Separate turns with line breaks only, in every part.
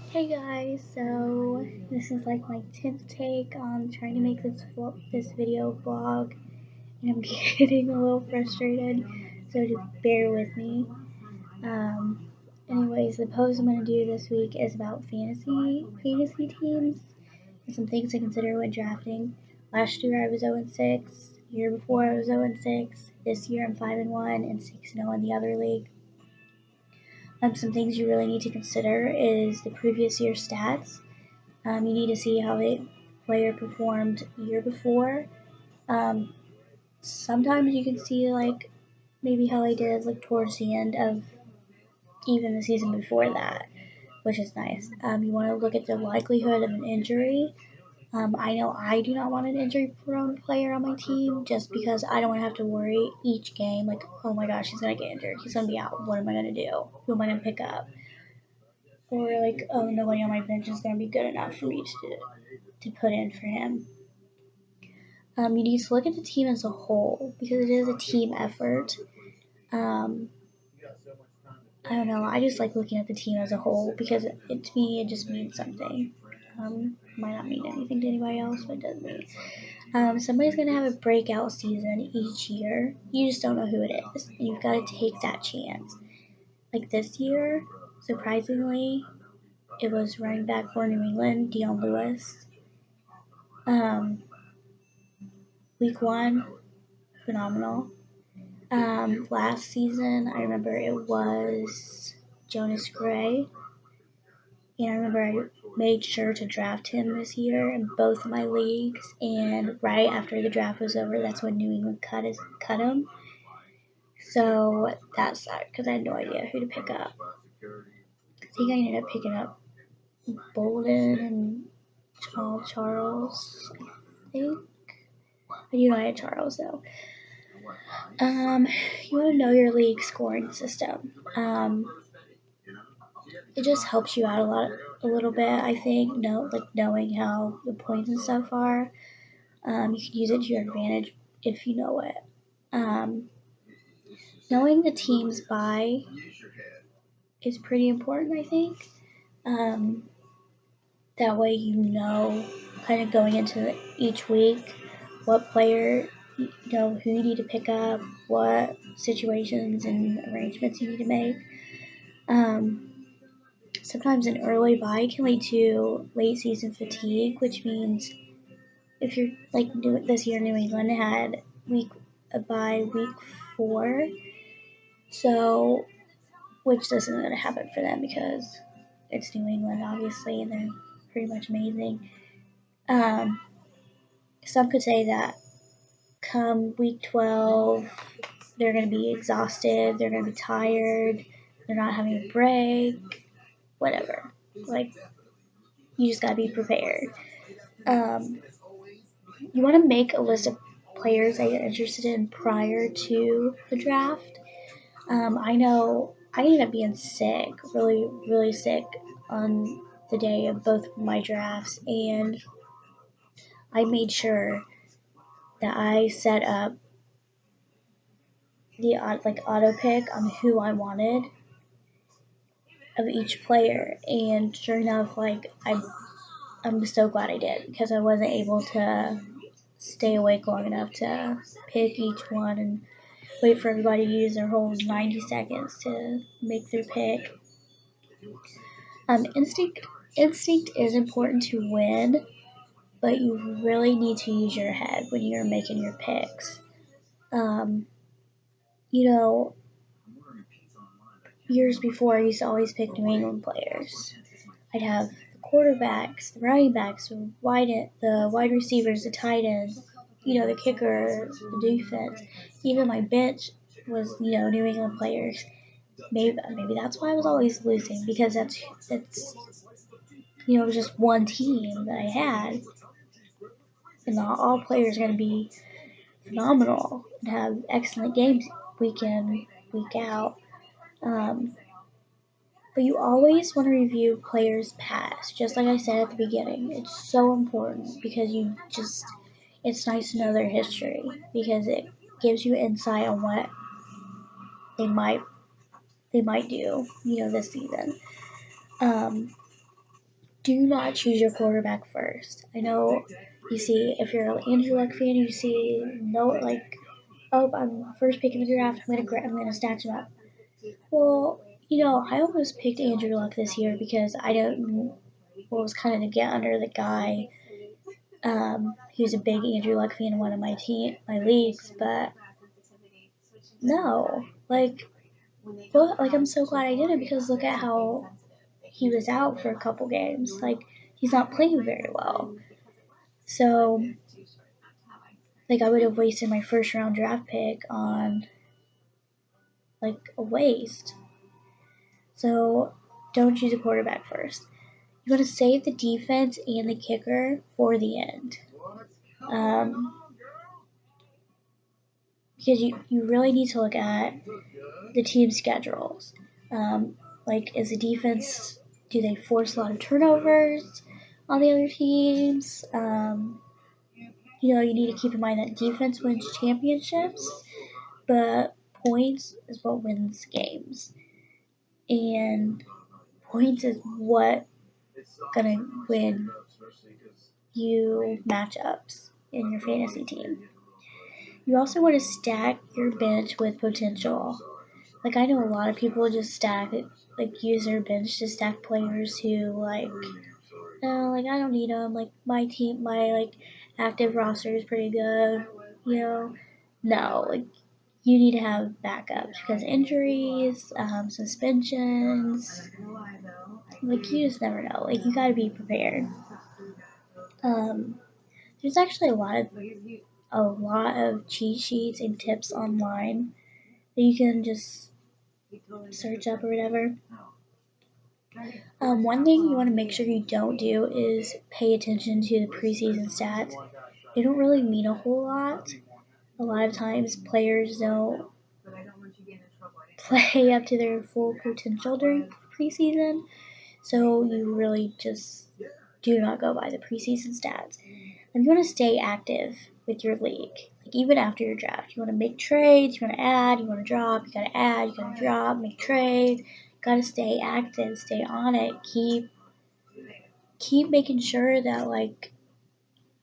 Hey guys, so this is like my 10th take on trying to make this video vlog, and I'm getting a little frustrated, so just bear with me. Anyways, the post I'm gonna do this week is about fantasy teams and some things to consider when drafting. Last year I was 0-6. Year before I was 0-6. This year I'm 5-1 and 6-0 in the other league. Some things you really need to consider is the previous year's stats. You need to see how the player performed year before. Um, Sometimes you can see like maybe how they did like towards the end of even the season before that, which is nice. You want to look at the likelihood of an injury. I know I do not want an injury-prone player on my team just because I don't want to have to worry each game like, oh my gosh, he's gonna get injured, he's gonna be out. What am I gonna do? Who am I gonna pick up? Or like, oh, nobody on my bench is gonna be good enough for me to put in for him. You need to look at the team as a whole because it is a team effort. Um, I don't know. I just like looking at the team as a whole because to me it just means something. Might not mean anything to anybody else, but it does mean. Somebody's gonna have a breakout season each year. You just don't know who it is, and you've got to take that chance. Like this year, surprisingly, it was running back for New England, Dion Lewis. Week 1, phenomenal. Last season, I remember it was Jonas Gray, and I remember I made sure to draft him this year in both of my leagues, and right after the draft was over, that's when New England cut him. So that sucked because I had no idea who to pick up. I think I ended up picking up Bolden and Charles, I think. I do know I had Charles though. You want to know your league scoring system. It just helps you out a little bit. I think, knowing how the points and stuff are. You can use it to your advantage if you know it. Um, Knowing the team's bye is pretty important, I think. That way you know, kind of going into each week, what player, who you need to pick up, what situations and arrangements you need to make. Sometimes an early bye can lead to late season fatigue, which means if you're like this year, New England had a bye week 4, so which isn't going to happen for them because it's New England, obviously, and they're pretty much amazing. Some could say that come week 12, they're going to be exhausted, they're going to be tired, they're not having a break, whatever. Like, you just got to be prepared. You want to make a list of players that you're interested in prior to the draft. I know I ended up being sick, really, really sick on the day of both my drafts, and I made sure that I set up the auto pick on who I wanted of each player, and sure enough, I'm so glad I did because I wasn't able to stay awake long enough to pick each one and wait for everybody to use their whole 90 seconds to make their pick. Instinct is important to win, but you really need to use your head when you're making your picks. You know, years before, I used to always pick New England players. I'd have the quarterbacks, the running backs, the wide receivers, the tight ends, the kicker, the defense. Even my bench was, New England players. Maybe that's why I was always losing because that's it was just one team that I had, and not all players are going to be phenomenal and have excellent games week in, week out. But you always want to review players' past, just like I said at the beginning. It's so important because it's nice to know their history because it gives you insight on what they might do, this season. do not choose your quarterback first. I know you see, if you're an Andrew Luck fan, you see no like, oh, I'm first pick in the draft. I'm gonna snatch him up. Well, I almost picked Andrew Luck this year because I don't. Well, was kind of to get under the guy. He was a big Andrew Luck fan in one of my leagues, but no, like I'm so glad I did it because look at how he was out for a couple games. Like he's not playing very well. So like I would have wasted my first round draft pick on like a waste. So don't choose a quarterback first. You want to save the defense and the kicker for the end. Um, because you really need to look at the team schedules. Like, is the defense, do they force a lot of turnovers on the other teams? You need to keep in mind that defense wins championships, but points is what wins games. And points is what gonna win you matchups in your fantasy team. You also want to stack your bench with potential. Like I know a lot of people just use their bench to stack players who like I don't need them. Like my active roster is pretty good. You know, no, like you need to have backups because injuries, suspensions, like you just never know. Like you got to be prepared. Um, there's actually a lot of cheat sheets and tips online that you can just search up or whatever. One thing you want to make sure you don't do is pay attention to the preseason stats. They don't really mean a whole lot. A lot of times players don't play up to their full potential during preseason, so you really just do not go by the preseason stats. And you want to stay active with your league. Like even after your draft, you want to make trades, you want to add, you want to drop, you gotta add, you gotta drop, make trades. You gotta stay active, stay on it, keep making sure that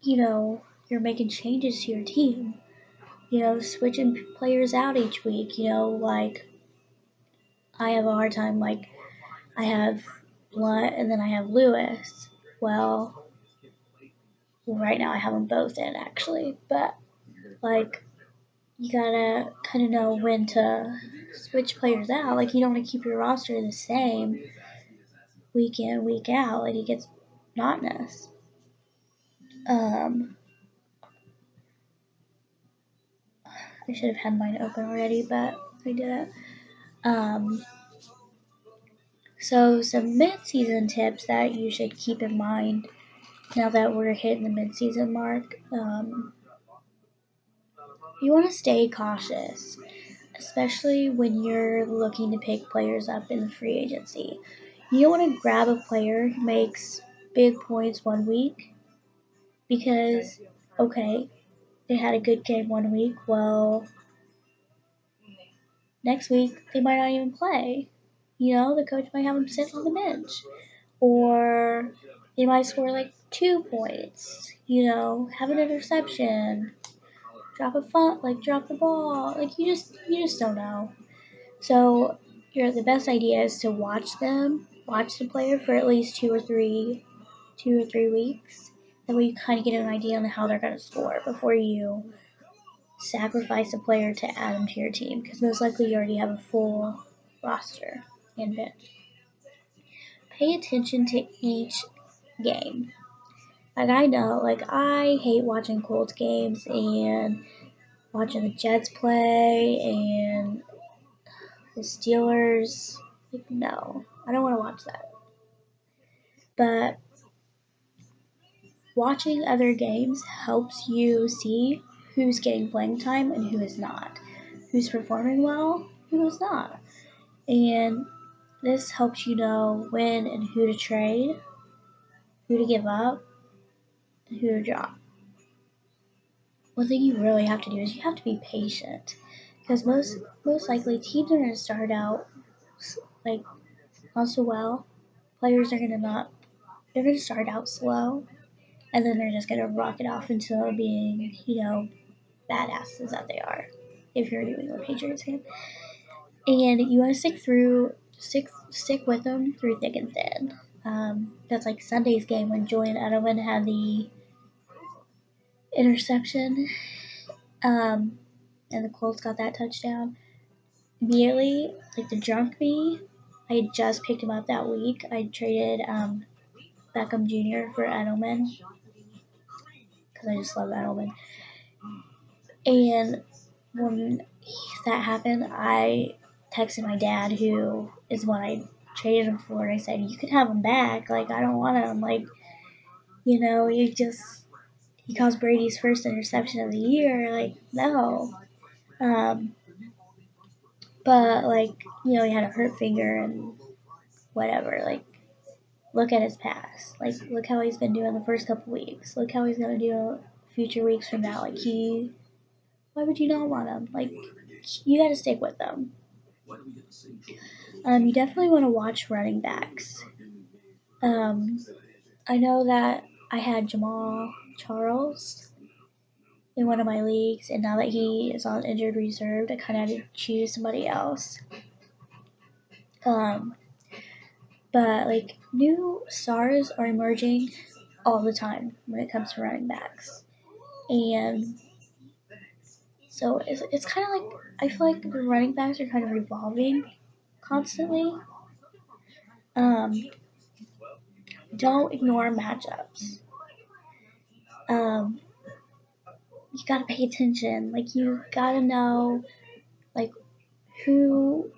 you're making changes to your team. Switching players out each week. Like I have a hard time. Like I have Blunt and then I have Lewis. Well, right now I have them both in actually, but like you gotta kind of know when to switch players out. Like you don't want to keep your roster the same week in week out. Like it gets monotonous. Um, I should have had mine open already, but I didn't. Um, so some mid-season tips that you should keep in mind now that we're hitting the mid-season mark. You want to stay cautious, especially when you're looking to pick players up in the free agency. You don't want to grab a player who makes big points one week because, okay, they had a good game one week. Well, next week they might not even play. The coach might have them sit on the bench. Or they might score like 2 points, have an interception, drop the ball. Like you just don't know. So the best idea is to watch the player for at least 2 or 3 weeks. That way you kind of get an idea on how they're going to score before you sacrifice a player to add them to your team, because most likely you already have a full roster and bench. Pay attention to each game. Like I know, like I hate watching Colts games and watching the Jets play and the Steelers. Like no, I don't want to watch that. But watching other games helps you see who's getting playing time and who is not, who's performing well, who is not, and this helps you know when and who to trade, who to give up, and who to drop. One thing you really have to do is you have to be patient, because most likely teams are going to start out like not so well. Players are going to not they're gonna start out slow, and then they're just gonna rock it off until being, badasses that they are. If you're a New England Patriots fan, and you want to stick with them through thick and thin. That's like Sunday's game when Julian Edelman had the interception, and the Colts got that touchdown. Immediately, like the drunk me, I had just picked him up that week. I traded Beckham Jr. for Edelman because I just love Edelman. And when that happened, I texted my dad, who is what I traded him for, and I said, "You can have him back. Like, I don't want him. Like, he caused Brady's first interception of the year. Like, no." But like, he had a hurt finger and whatever. Like, look at his past. Like, look how he's been doing the first couple weeks. Look how he's gonna do future weeks from now. Like, why would you not want him? Like, you got to stick with them. You definitely want to watch running backs. I know that I had Jamal Charles in one of my leagues, and now that he is on injured reserve, I kind of had to choose somebody else. But like, new stars are emerging all the time when it comes to running backs, and so it's kind of like, I feel like the running backs are kind of evolving constantly. Don't ignore matchups. You gotta pay attention. Like, you gotta know, like, who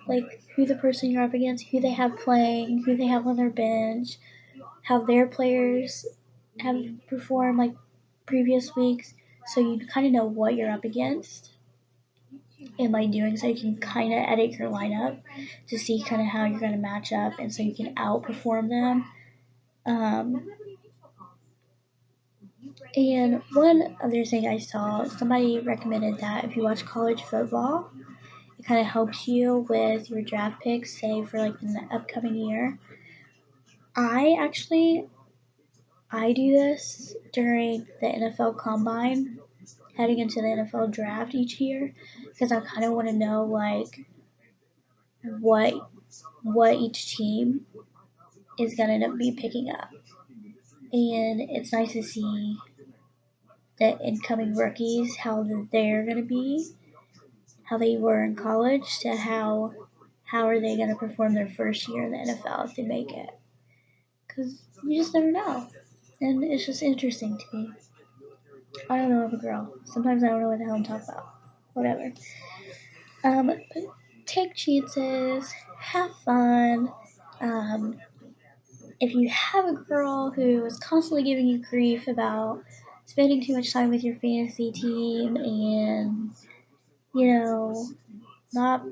the person you're up against, who they have playing, who they have on their bench, how their players have performed like previous weeks, so you kind of know what you're up against. And by doing so, you can kind of edit your lineup to see kind of how you're going to match up, and so you can outperform them. And one other thing I saw, somebody recommended that if you watch college football, it kind of helps you with your draft picks, say for like the upcoming year. I do this during the NFL Combine, heading into the NFL Draft each year, because I kind of want to know like what each team is gonna end up be picking up, and it's nice to see the incoming rookies, how they're gonna be, how they were in college, to how are they gonna perform their first year in the NFL if they make it, because you just never know, and it's just interesting to me. I don't know, I'm a girl. Sometimes I don't know what the hell I'm talking about. Whatever. But take chances, have fun. If you have a girl who is constantly giving you grief about spending too much time with your fantasy team and, not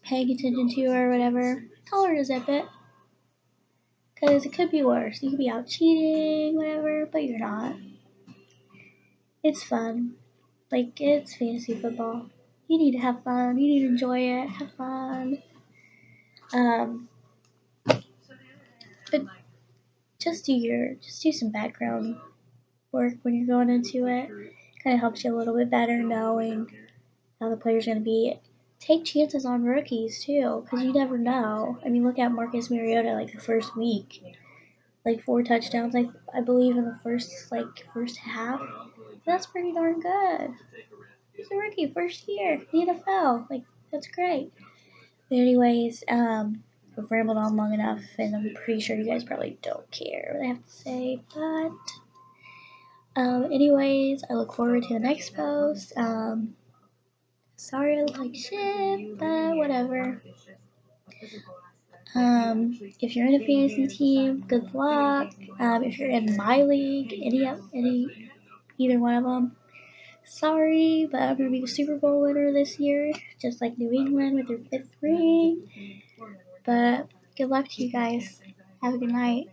paying attention to her or whatever, tell her to zip it. Because it could be worse. You could be out cheating, whatever, but you're not. It's fun. Like, it's fantasy football. You need to have fun. You need to enjoy it. Have fun. But just do some background work when you're going into it. Kind of helps you a little bit better knowing how the player's going to be. Take chances on rookies too, because you never know. I mean, look at Marcus Mariota, like the first week, like 4 touchdowns, I believe in the first half. That's pretty darn good. He's a rookie, first year, the NFL. Like, that's great. But anyways, we've rambled on long enough, and I'm pretty sure you guys probably don't care what I have to say, but anyways, I look forward to the next post. Sorry I look like shit, but whatever. If you're in a fantasy team, good luck. If you're in my league, either one of them, sorry, but I'm gonna be the Super Bowl winner this year, just like New England with their 5th ring. But good luck to you guys. Have a good night.